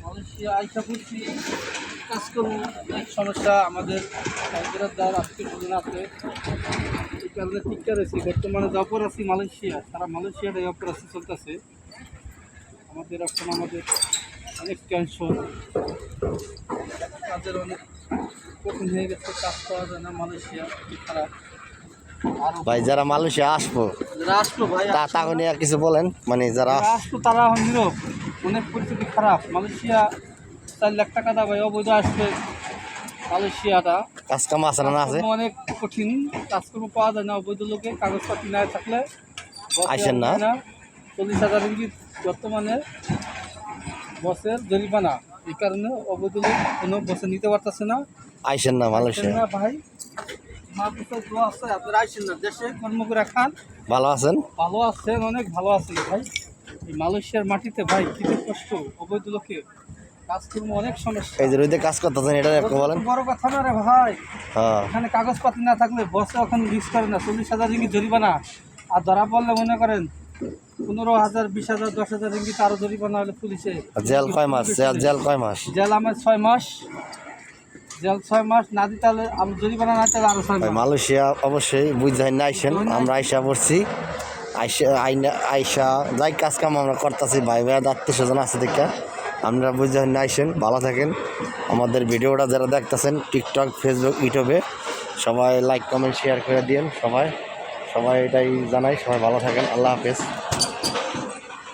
Malaysia আইসা পড়ছি, কাজ করবো। অনেক সমস্যা আমাদের হায়দ্রাবাদ আত্মীয় স্বজন আছে, এই কারণে টিকা রয়েছি। বর্তমানে যে অপরাসি মালয়েশিয়া, সারা মালয়েশিয়াটাই অপরাসি চলতেছে। আমাদের এখন অনেক টেনশন, কাজের অনেক কঠিন হয়ে গেছে, কাজ পাওয়া যায় না। মালয়েশিয়া খুবই খারাপ। ভাই যারা মালয়েশিয়া আসবো যারা আসলো ভাই, তাকে নিয়ে কিছু বলেন, মানে যারা আসলো তারা এখন নীরব, অনেক পরিস্থিতি খারাপ। মালয়েশিয়া 4 লাখ টাকা দা ভাই অবৈধ আসবে মালয়েশিয়াটা। কাজ কাম আছে না আছে, অনেক কঠিন, কাজকর্ম পাওয়া যায় না অবৈধ লোকে, কাগজপাতি না থাকলে আইসেন না। 40,000 রিঙ্গিত বর্তমানে বসের জরিমানা। এই কারণে অবৈধ লোক কোনো বসে নিতে পারতেছে না। আইসেন না মালয়েশিয়া। না ভাই, মা কোথায় দোয়া আছে, আপনারা আইসেন না, দেশে কর্ম করে খান। ভালো আছেন? ভালো আছেন, অনেক ভালো আছেন ভাই। এই মালয়েশিয়ার মাটিতে ভাই কি যে কষ্ট, অবৈধ লোকে কাজকর্ম অনেক সমস্যা। এই যে রোদে কাজ করতেছেন, এটা একটু বলেন। বড় কথা না রে ভাই, হ্যাঁ, এখানে কাগজপাতি না থাকলে বসে ওখানে রিস্ক করে না। 40,000 রিঙ্গিত জরিমানা, আর ধরা পড়লে মনে করেন 15,000, 20,000, 10,000 রিঙ্গিত আরো জরিমানা হলে পুলিশে জেল কয় মাস? জেল কয় মাস? জেল আমার 6 মাস, জেল 6 মাস না দিতে হলে আমি জরিমানা না দিতে আরো 6 ভাই মাস। মালয়েশিয়া অবশ্যই বুঝাই না আইসেন, আমরা আইসা পড়ছি। আইসা যাই কাজ কাম আমরা করতেছি, ভাই ভাই আত্মীয় স্বজন আছে দেখে আমরা বুঝাই না আইসেন। ভালো থাকেন। আমাদের ভিডিওটা যারা দেখতেছেন টিকটক, ফেসবুক, ইউটিউবে সবাই লাইক কমেন্ট শেয়ার করে দিন। সবাই এটাই জানাই, সবাই ভালো থাকেন। আল্লাহ হাফেজ।